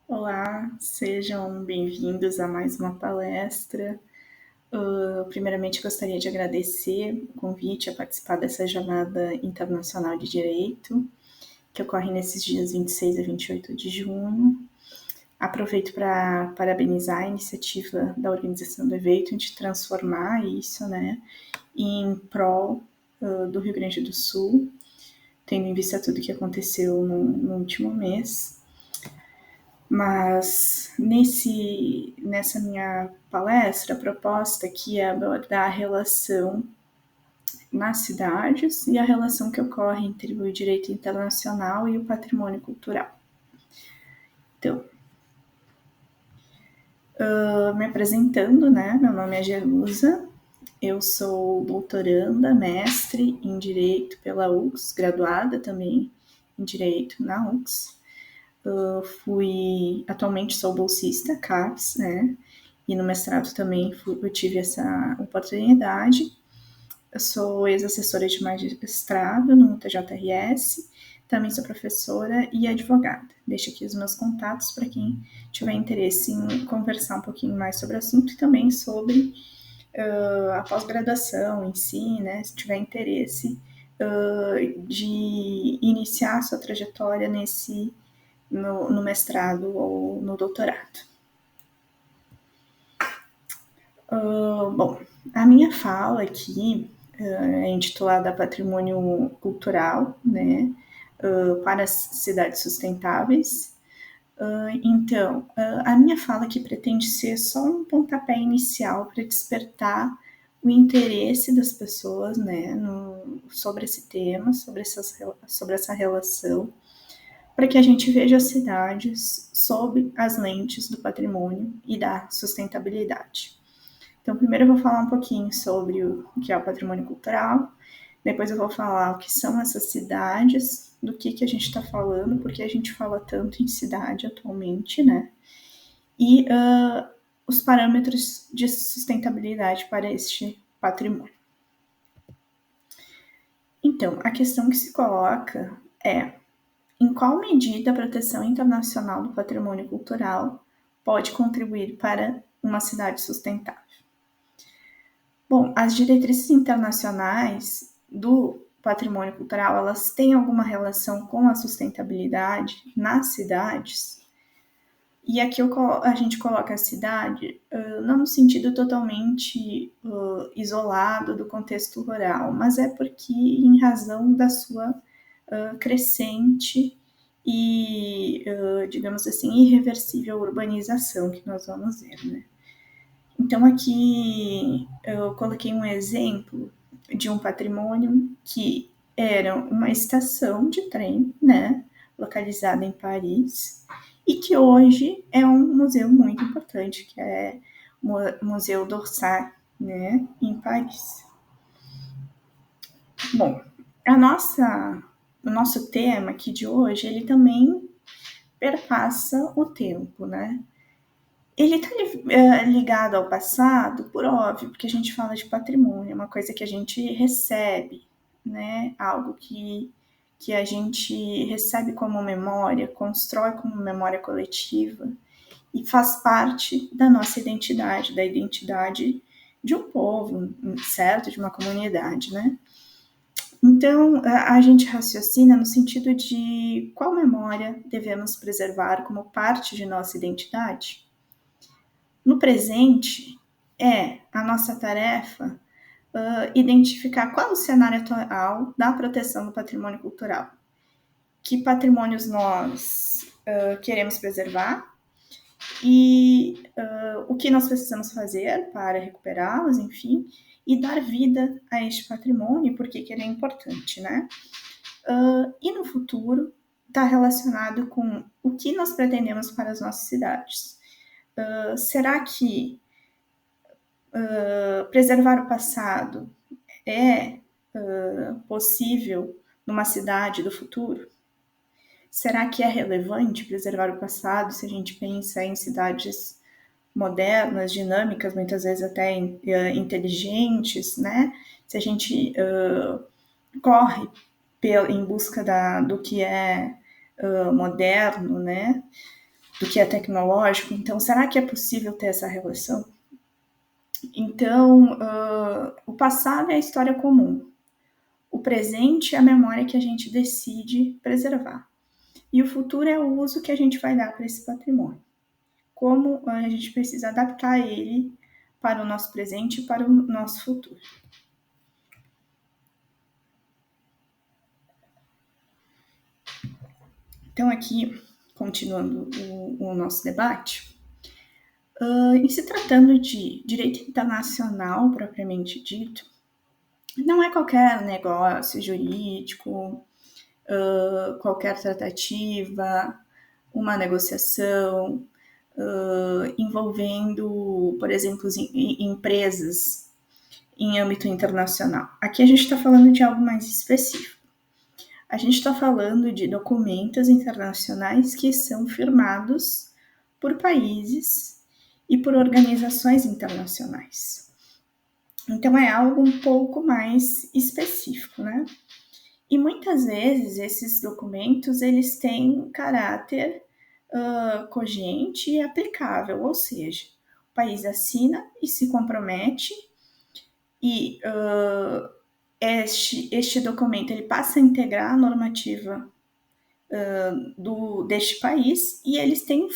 Olá, sejam bem-vindos a mais uma palestra. Primeiramente, gostaria de agradecer o convite a participar dessa Jornada Internacional de Direito, que ocorre nesses dias 26 a 28 de junho. Aproveito para parabenizar a iniciativa da organização do evento de transformar isso, em prol do Rio Grande do Sul, tendo em vista tudo que aconteceu no último mês. Mas nessa minha palestra, a proposta aqui é abordar a relação nas cidades e a relação que ocorre entre o direito internacional e o patrimônio cultural. Então, me apresentando, meu nome é Jerusa, eu sou doutoranda, mestre em Direito pela UX, graduada também em Direito na UX. Atualmente sou bolsista CAPES, e no mestrado também eu tive essa oportunidade. Eu sou ex-assessora de magistrado no TJRS, também sou professora e advogada. Deixo aqui os meus contatos para quem tiver interesse em conversar um pouquinho mais sobre o assunto e também sobre a pós-graduação em si, se tiver interesse de iniciar a sua trajetória no mestrado ou no doutorado. Bom, a minha fala aqui é intitulada Patrimônio Cultural, para as cidades sustentáveis. Então, a minha fala aqui pretende ser só um pontapé inicial para despertar o interesse das pessoas, sobre esse tema, sobre essa relação, para que a gente veja as cidades sob as lentes do patrimônio e da sustentabilidade. Então, primeiro eu vou falar um pouquinho sobre o que é o patrimônio cultural, depois eu vou falar o que são essas cidades, do que a gente está falando, porque a gente fala tanto em cidade atualmente, e os parâmetros de sustentabilidade para este patrimônio. Então, a questão que se coloca é: em qual medida a proteção internacional do patrimônio cultural pode contribuir para uma cidade sustentável? Bom, as diretrizes internacionais do patrimônio cultural, elas têm alguma relação com a sustentabilidade nas cidades? E aqui a gente coloca a cidade não no sentido totalmente isolado do contexto rural, mas é porque, em razão da sua crescente e, digamos assim, irreversível urbanização que nós vamos ver, Então, aqui eu coloquei um exemplo de um patrimônio que era uma estação de trem, localizada em Paris, e que hoje é um museu muito importante, que é o Museu d'Orsay, em Paris. Bom, o nosso tema aqui de hoje, ele também perpassa o tempo, Ele está ligado ao passado, por óbvio, porque a gente fala de patrimônio, é uma coisa que a gente recebe, algo que a gente recebe como memória, constrói como memória coletiva e faz parte da nossa identidade, da identidade de um povo, certo? De uma comunidade, Então, a gente raciocina no sentido de qual memória devemos preservar como parte de nossa identidade. No presente, é a nossa tarefa identificar qual é o cenário atual da proteção do patrimônio cultural. Que patrimônios nós queremos preservar e o que nós precisamos fazer para recuperá-los, enfim, e dar vida a este patrimônio, por que ele é importante, e no futuro está relacionado com o que nós pretendemos para as nossas cidades. Será que preservar o passado é possível numa cidade do futuro? Será que é relevante preservar o passado se a gente pensa em cidades modernas, dinâmicas, muitas vezes até inteligentes, Se a gente corre em busca do que é moderno, do que é tecnológico. Então, será que é possível ter essa relação? Então, o passado é a história comum. O presente é a memória que a gente decide preservar. E o futuro é o uso que a gente vai dar para esse patrimônio. Como a gente precisa adaptar ele para o nosso presente e para o nosso futuro. Então, aqui, continuando o nosso debate, em se tratando de direito internacional propriamente dito, não é qualquer negócio jurídico, qualquer tratativa, uma negociação envolvendo, por exemplo, empresas em âmbito internacional. Aqui a gente está falando de algo mais específico. A gente está falando de documentos internacionais que são firmados por países e por organizações internacionais. Então é algo um pouco mais específico, né? E muitas vezes esses documentos eles têm caráter cogente e aplicável, ou seja, o país assina e se compromete e este documento ele passa a integrar a normativa deste país e eles têm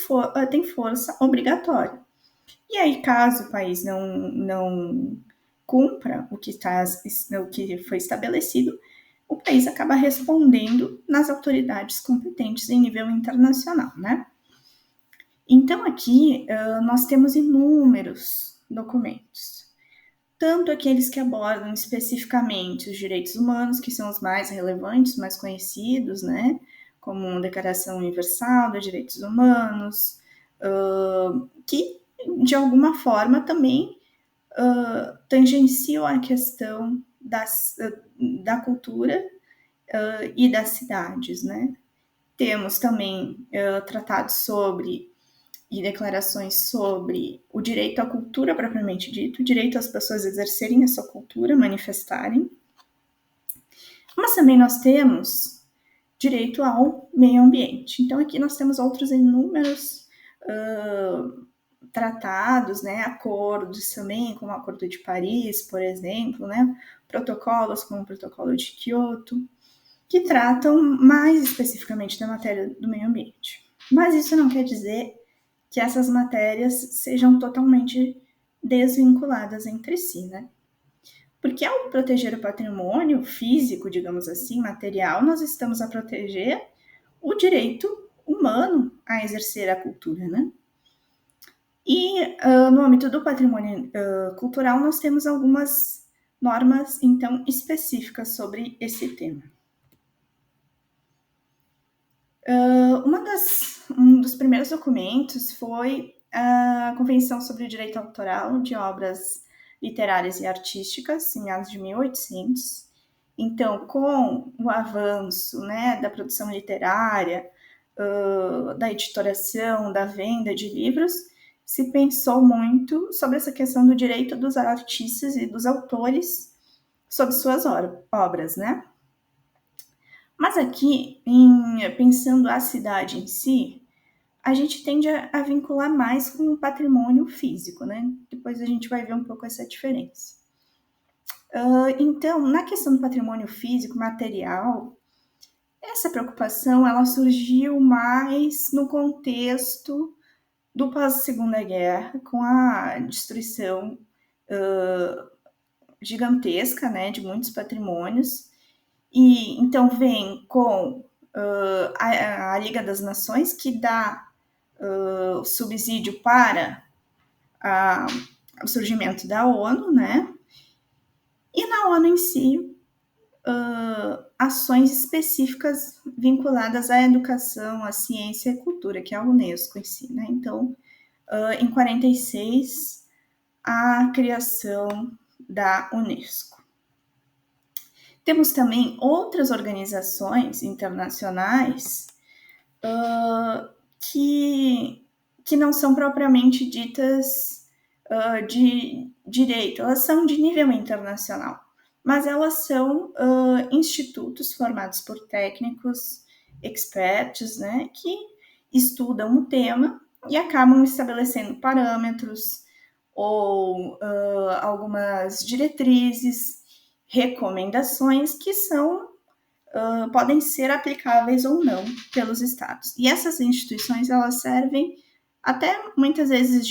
força obrigatória. E aí, caso o país não cumpra o que foi estabelecido, o país acaba respondendo nas autoridades competentes em nível internacional, né? Então, aqui nós temos inúmeros documentos, tanto aqueles que abordam especificamente os direitos humanos, que são os mais relevantes, mais conhecidos, né? Como a Declaração Universal dos Direitos Humanos, que, de alguma forma, também tangenciam a questão da cultura e das cidades, né? Temos também tratados sobre e declarações sobre o direito à cultura propriamente dito, o direito às pessoas exercerem a sua cultura, manifestarem. Mas também nós temos direito ao meio ambiente. Então aqui nós temos outros inúmeros tratados, né, acordos também, como o Acordo de Paris, por exemplo, né, protocolos como o Protocolo de Kyoto, que tratam mais especificamente da matéria do meio ambiente. Mas isso não quer dizer que essas matérias sejam totalmente desvinculadas entre si, né? Porque ao proteger o patrimônio físico, digamos assim, material, nós estamos a proteger o direito humano a exercer a cultura, né? E no âmbito do patrimônio cultural, nós temos algumas normas, então, específicas sobre esse tema. Um dos primeiros documentos foi a Convenção sobre o Direito Autoral de Obras Literárias e Artísticas, em meados de 1800. Então, com o avanço, né, da produção literária, da editoração, da venda de livros, se pensou muito sobre essa questão do direito dos artistas e dos autores sobre suas obras, né? Mas aqui, pensando a cidade em si, a gente tende a vincular mais com o patrimônio físico, né? Depois a gente vai ver um pouco essa diferença. Então, na questão do patrimônio físico, material, essa preocupação ela surgiu mais no contexto do pós-Segunda Guerra, com a destruição gigantesca, né, de muitos patrimônios. E então vem com a Liga das Nações, que dá subsídio para o surgimento da ONU, né? E na ONU em si, ações específicas vinculadas à educação, à ciência e à cultura, que é a Unesco em si, né? Então, em 46, a criação da Unesco. Temos também outras organizações internacionais que não são propriamente ditas de direito, elas são de nível internacional, mas elas são institutos formados por técnicos, experts, né, que estudam o tema e acabam estabelecendo parâmetros ou algumas diretrizes, recomendações que podem ser aplicáveis ou não pelos estados. E essas instituições elas servem até muitas vezes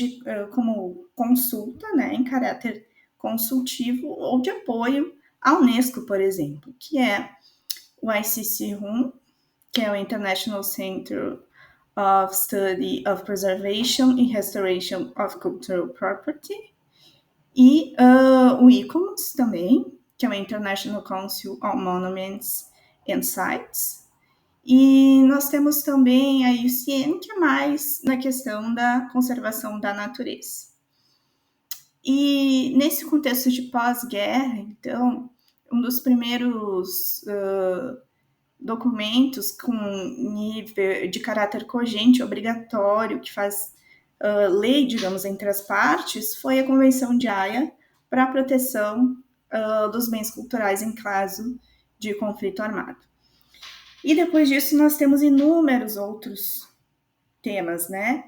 como consulta, né, em caráter consultivo ou de apoio à Unesco, por exemplo, que é o ICC-RUM, que é o International Center of Study of Preservation and Restoration of Cultural Property, e o ICOMOS também, que é o International Council on Monuments and Sites, e nós temos também a IUCN, que é mais na questão da conservação da natureza. E nesse contexto de pós-guerra, então, um dos primeiros documentos com nível de caráter cogente, obrigatório, que faz lei, digamos, entre as partes, foi a Convenção de Haia para a proteção dos bens culturais em caso de conflito armado. E depois disso nós temos inúmeros outros temas, né?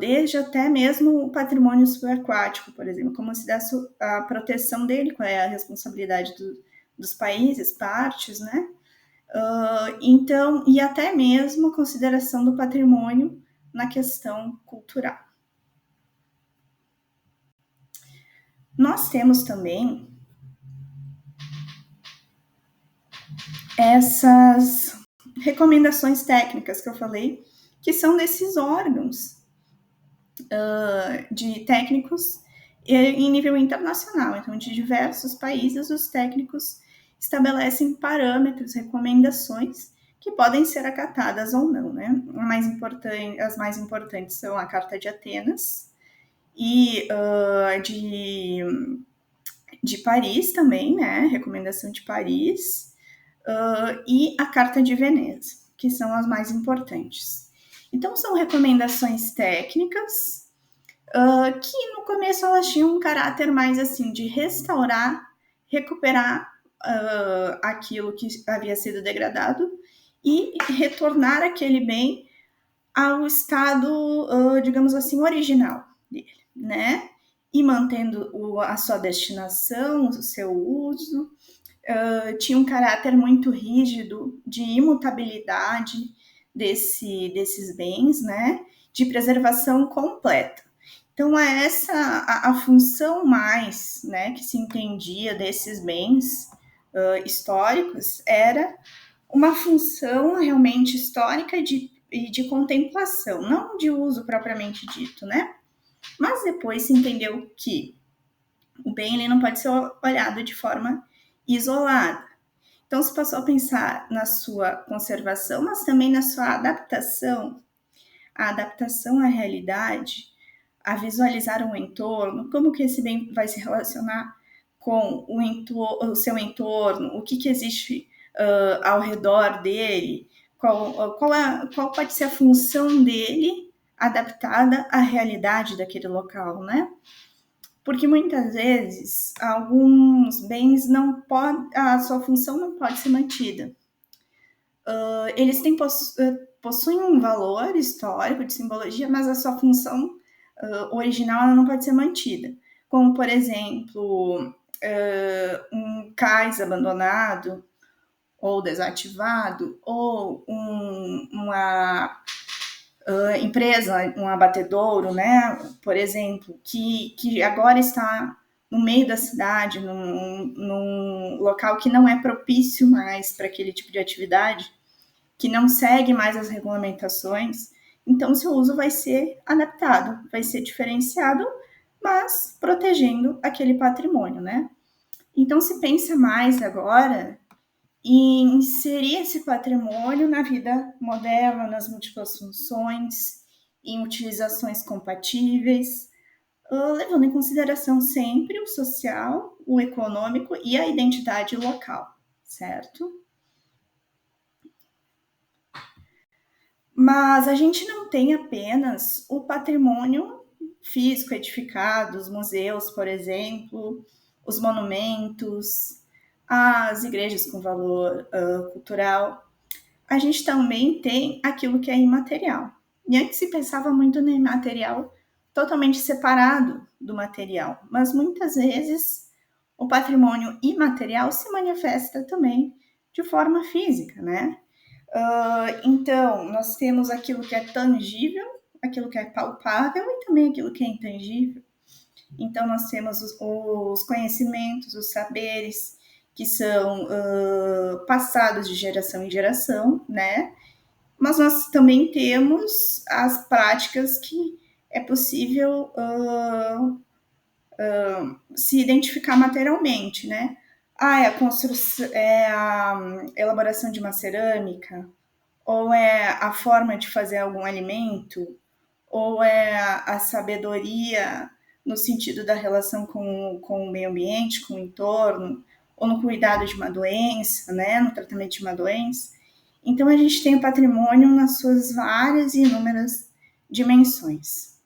Desde até mesmo o patrimônio subaquático, por exemplo, como se dá a proteção dele, qual é a responsabilidade dos países, partes, né? Então, e até mesmo a consideração do patrimônio na questão cultural. Nós temos também essas recomendações técnicas que eu falei, que são desses órgãos de técnicos em nível internacional. Então, de diversos países, os técnicos estabelecem parâmetros, recomendações que podem ser acatadas ou não, né? As mais importantes são a Carta de Atenas e de Paris também, né? Recomendação de Paris e a Carta de Veneza, que são as mais importantes. Então, são recomendações técnicas que no começo elas tinham um caráter mais assim de restaurar, recuperar aquilo que havia sido degradado e retornar aquele bem ao estado, digamos assim, original dele, né? E mantendo a sua destinação, o seu uso, tinha um caráter muito rígido de imutabilidade desses bens, né? De preservação completa. Então, essa a função mais, né, que se entendia desses bens históricos era uma função realmente histórica e de contemplação, não de uso propriamente dito, né? Mas depois se entendeu que o bem ele não pode ser olhado de forma isolada. Então se passou a pensar na sua conservação, mas também na sua adaptação, a adaptação à realidade, a visualizar um entorno, como que esse bem vai se relacionar com o seu entorno, o que existe ao redor dele, qual pode ser a função dele adaptada à realidade daquele local, né? Porque muitas vezes alguns bens a sua função não pode ser mantida. Eles possuem um valor histórico de simbologia, mas a sua função original ela não pode ser mantida. Como, por exemplo, um cais abandonado ou desativado, ou uma empresa, um abatedouro, né, por exemplo, que agora está no meio da cidade, num local que não é propício mais para aquele tipo de atividade, que não segue mais as regulamentações, então seu uso vai ser adaptado, vai ser diferenciado, mas protegendo aquele patrimônio, né? Então se pensa mais agora em inserir esse patrimônio na vida moderna, nas múltiplas funções, em utilizações compatíveis, levando em consideração sempre o social, o econômico e a identidade local, certo? Mas a gente não tem apenas o patrimônio físico edificado, os museus, por exemplo, os monumentos, as igrejas com valor cultural. A gente também tem aquilo que é imaterial, E antes se pensava muito no imaterial totalmente separado do material, mas muitas vezes o patrimônio imaterial se manifesta também de forma física, né? Então, nós temos aquilo que é tangível, aquilo que é palpável e também aquilo que é intangível. Então, nós temos os conhecimentos, os saberes que são passados de geração em geração, né? Mas nós também temos as práticas que é possível se identificar materialmente, né? É a construção, é a elaboração de uma cerâmica, ou é a forma de fazer algum alimento, ou é a sabedoria no sentido da relação com o meio ambiente, com o entorno, ou no cuidado de uma doença, né? No tratamento de uma doença. Então, a gente tem o patrimônio nas suas várias e inúmeras dimensões.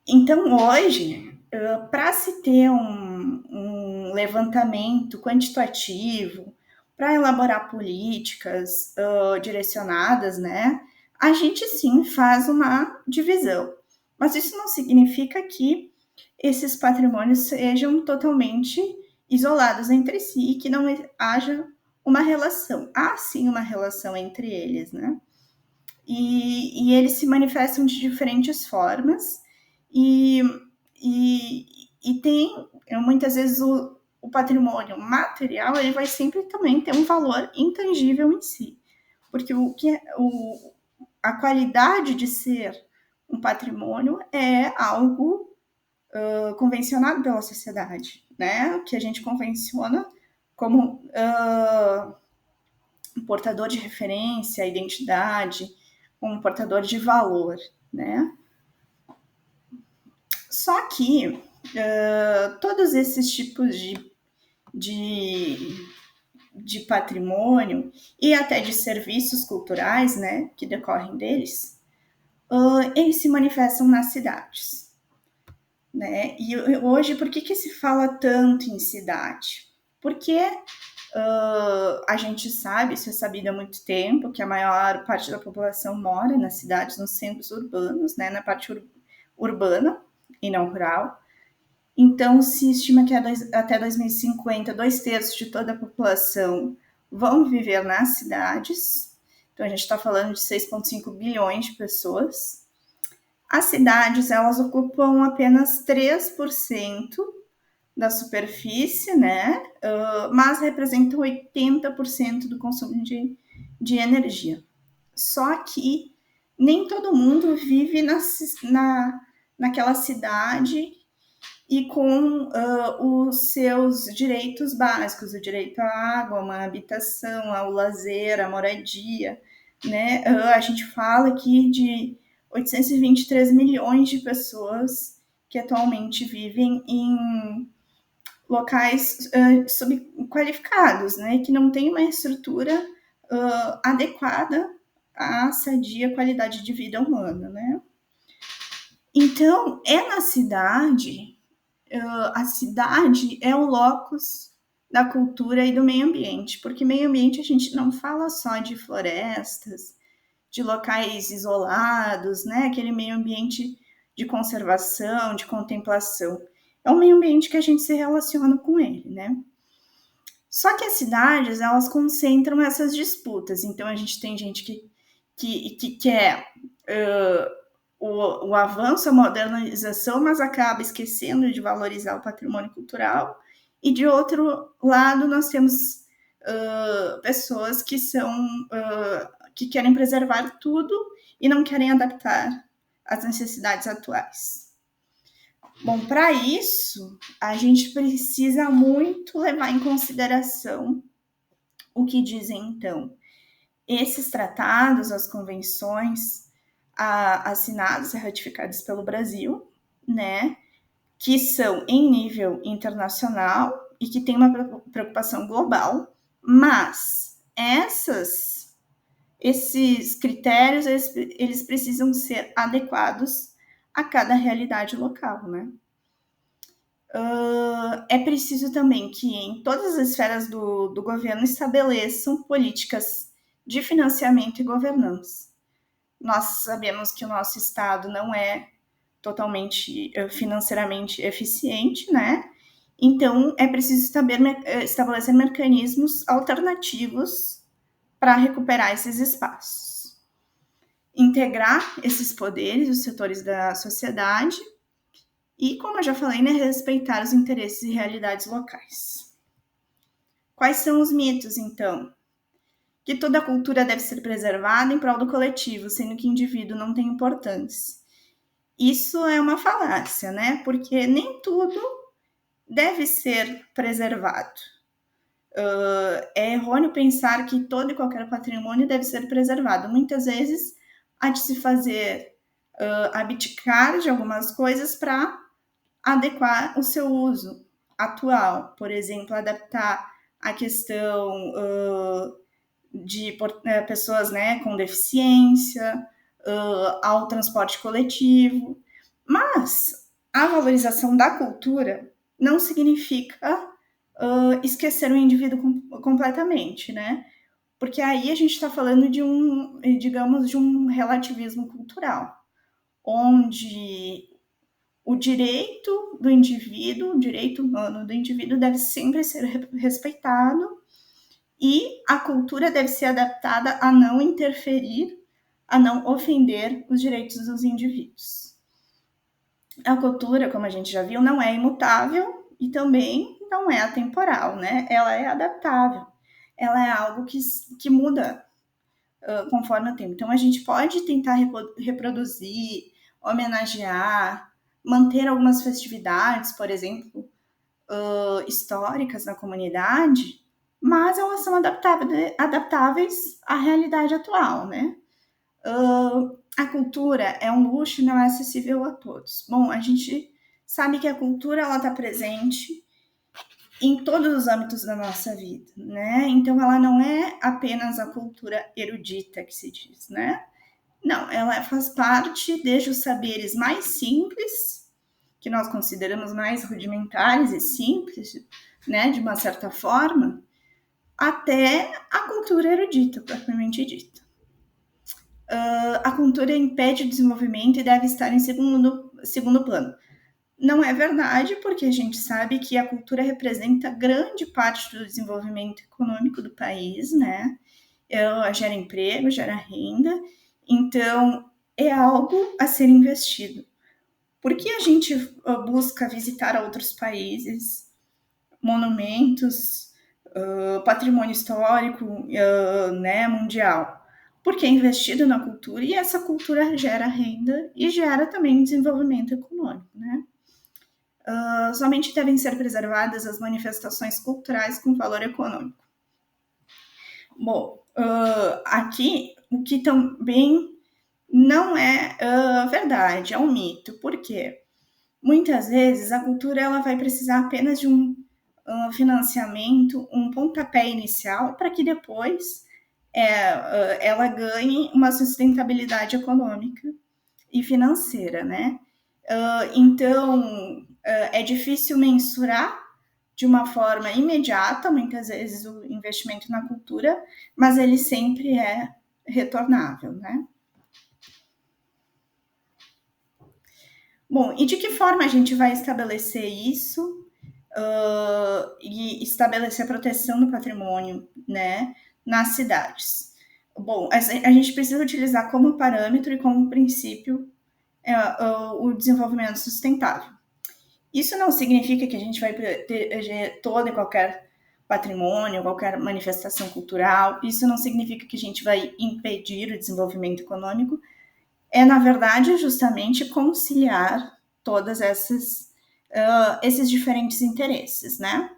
Então, hoje, para se ter um levantamento quantitativo, para elaborar políticas direcionadas, né, a gente sim faz uma divisão. Mas isso não significa que esses patrimônios sejam totalmente isolados entre si e que não haja uma relação. Há sim uma relação entre eles, né? E eles se manifestam de diferentes formas e, e tem muitas vezes o patrimônio material ele vai sempre também ter um valor intangível em si, porque a qualidade de ser um patrimônio é algo convencionado pela sociedade, né? Que a gente convenciona como um portador de referência, identidade, um portador de valor, né? Só que todos esses tipos de patrimônio e até de serviços culturais, né, que decorrem deles, eles se manifestam nas cidades, né? E hoje, por que se fala tanto em cidade? Porque a gente sabe, isso é sabido há muito tempo, que a maior parte da população mora nas cidades, nos centros urbanos, né, na parte urbana e não rural. Então, se estima que até 2050, 2/3 de toda a população vão viver nas cidades. Então, a gente está falando de 6,5 bilhões de pessoas. As cidades, elas ocupam apenas 3% da superfície, né? Mas representam 80% do consumo de energia. Só que nem todo mundo vive naquela cidade e com os seus direitos básicos, o direito à água, uma habitação, ao lazer, à moradia, né? A gente fala aqui de 823 milhões de pessoas que atualmente vivem em locais subqualificados, né? Que não tem uma estrutura adequada à sadia qualidade de vida humana, né? Então, é na cidade a cidade é o locus da cultura e do meio ambiente, porque meio ambiente a gente não fala só de florestas, de locais isolados, né? Aquele meio ambiente de conservação, de contemplação. É um meio ambiente que a gente se relaciona com ele, né? Só que as cidades, elas concentram essas disputas. Então, a gente tem gente que quer o avanço, a modernização, mas acaba esquecendo de valorizar o patrimônio cultural. E, de outro lado, nós temos pessoas que que querem preservar tudo e não querem adaptar às necessidades atuais. Bom, para isso, a gente precisa muito levar em consideração o que dizem, então, esses tratados, as convenções assinados e ratificados pelo Brasil, né, que são em nível internacional e que tem uma preocupação global, mas esses critérios, eles precisam ser adequados a cada realidade local, né? É preciso também que em todas as esferas do governo estabeleçam políticas de financiamento e governança, nós sabemos que o nosso Estado não é totalmente financeiramente eficiente, né? Então, é preciso estabelecer mecanismos alternativos para recuperar esses espaços. Integrar esses poderes, os setores da sociedade, e, como eu já falei, né, respeitar os interesses e realidades locais. Quais são os mitos, então? Que toda cultura deve ser preservada em prol do coletivo, sendo que o indivíduo não tem importância. Isso é uma falácia, né? Porque nem tudo deve ser preservado. É errôneo pensar que todo e qualquer patrimônio deve ser preservado. Muitas vezes há de se fazer abdicar de algumas coisas para adequar o seu uso atual. Por exemplo, adaptar a questão de pessoas, né, com deficiência ao transporte coletivo. Mas a valorização da cultura não significa esquecer o indivíduo completamente, né? Porque aí a gente está falando de digamos, de um relativismo cultural, onde o direito do indivíduo, o direito humano do indivíduo deve sempre ser respeitado e a cultura deve ser adaptada a não interferir, a não ofender os direitos dos indivíduos. A cultura, como a gente já viu, não é imutável e também não é atemporal, né? Ela é adaptável. Ela é algo que muda conforme o tempo. Então, a gente pode tentar reproduzir, homenagear, manter algumas festividades, por exemplo, históricas na comunidade, mas elas são adaptáveis à realidade atual, né? A cultura é um luxo e não é acessível a todos. Bom, a gente sabe que a cultura ela está presente em todos os âmbitos da nossa vida, né? Então, ela não é apenas a cultura erudita que se diz, né? Não, ela faz parte desde os saberes mais simples, que nós consideramos mais rudimentares e simples, né, de uma certa forma, até a cultura erudita, propriamente dita. A cultura impede o desenvolvimento e deve estar em segundo plano. Não é verdade, porque a gente sabe que a cultura representa grande parte do desenvolvimento econômico do país, né? Gera emprego, gera renda, então é algo a ser investido. Por que a gente busca visitar outros países, monumentos, patrimônio histórico, né, mundial? Porque é investido na cultura e essa cultura gera renda e gera também desenvolvimento econômico, né? Somente devem ser preservadas as manifestações culturais com valor econômico. Bom, aqui o que também não é verdade, é um mito. Por quê? Muitas vezes a cultura ela vai precisar apenas de um financiamento, um pontapé inicial, para que depois ela ganhe uma sustentabilidade econômica e financeira, né? Então, é difícil mensurar de uma forma imediata, muitas vezes, o investimento na cultura, mas ele sempre é retornável, né? Bom, e de que forma a gente vai estabelecer isso e estabelecer a proteção do patrimônio, né, nas cidades? Bom, a gente precisa utilizar como parâmetro e como princípio o desenvolvimento sustentável. Isso não significa que a gente vai proteger todo e qualquer patrimônio, qualquer manifestação cultural. Isso não significa que a gente vai impedir o desenvolvimento econômico. Na verdade, justamente conciliar todas esses diferentes interesses, né?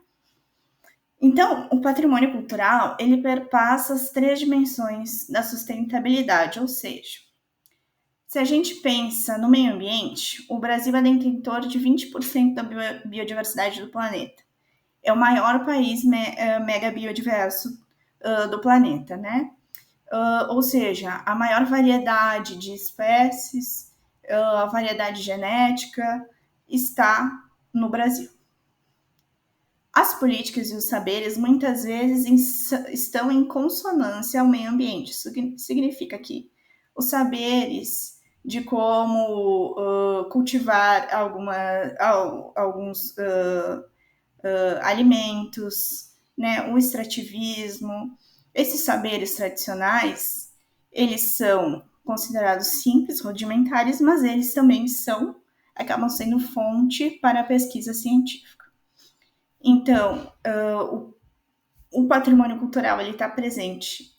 Então, o patrimônio cultural, ele perpassa as 3 dimensões da sustentabilidade, ou seja, se a gente pensa no meio ambiente, o Brasil é detentor de 20% da biodiversidade do planeta. É o maior país mega biodiverso do planeta, né? Ou seja, a maior variedade de espécies, a variedade genética está no Brasil. As políticas e os saberes muitas vezes estão em consonância ao meio ambiente. Isso significa que os saberes de como cultivar alguns alimentos, né, o extrativismo. Esses saberes tradicionais, eles são considerados simples, rudimentares, mas eles também acabam sendo fonte para a pesquisa científica. Então, o patrimônio cultural ele está presente,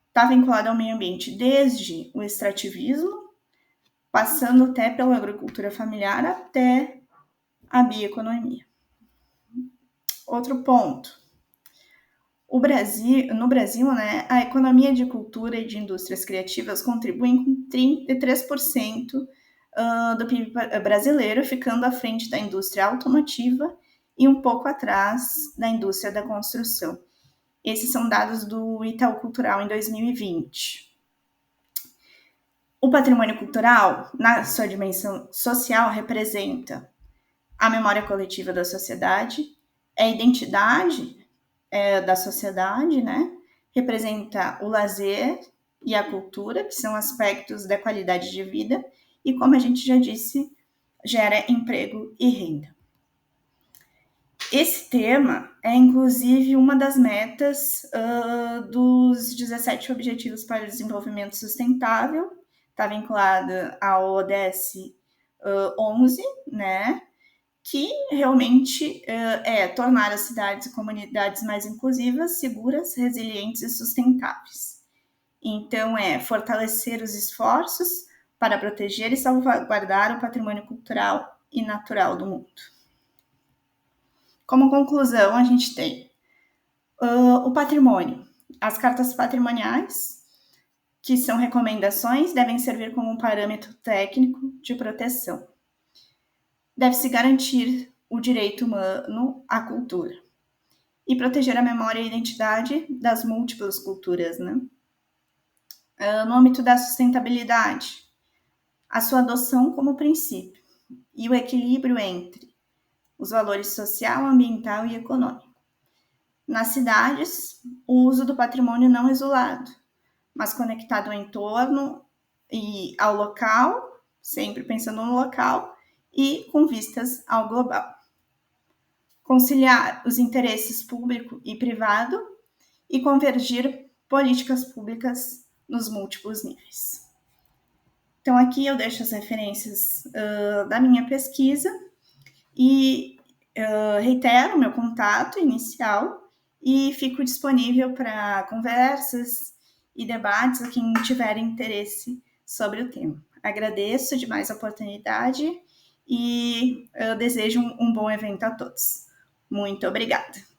está vinculado ao meio ambiente desde o extrativismo, passando até pela agricultura familiar, até a bioeconomia. Outro ponto. No Brasil, né, a economia de cultura e de indústrias criativas contribuem com 33% do PIB brasileiro, ficando à frente da indústria automotiva e um pouco atrás da indústria da construção. Esses são dados do Itaú Cultural em 2020. O patrimônio cultural, na sua dimensão social, representa a memória coletiva da sociedade, a identidade da sociedade, né? Representa o lazer e a cultura, que são aspectos da qualidade de vida, e como a gente já disse, gera emprego e renda. Esse tema é, inclusive, uma das metas dos 17 Objetivos para o Desenvolvimento Sustentável, está vinculada ao ODS 11, né? Que realmente é tornar as cidades e comunidades mais inclusivas, seguras, resilientes e sustentáveis. Então, é fortalecer os esforços para proteger e salvaguardar o patrimônio cultural e natural do mundo. Como conclusão, a gente tem o patrimônio. As cartas patrimoniais, que são recomendações, devem servir como um parâmetro técnico de proteção. Deve-se garantir o direito humano à cultura e proteger a memória e a identidade das múltiplas culturas, né? No âmbito da sustentabilidade, a sua adoção como princípio e o equilíbrio entre os valores social, ambiental e econômico. Nas cidades, o uso do patrimônio não isolado, mas conectado ao entorno e ao local, sempre pensando no local, e com vistas ao global. Conciliar os interesses público e privado e convergir políticas públicas nos múltiplos níveis. Então, aqui eu deixo as referências da minha pesquisa e reitero o meu contato inicial e fico disponível para conversas e debates a quem tiver interesse sobre o tema. Agradeço demais a oportunidade e desejo um bom evento a todos. Muito obrigada.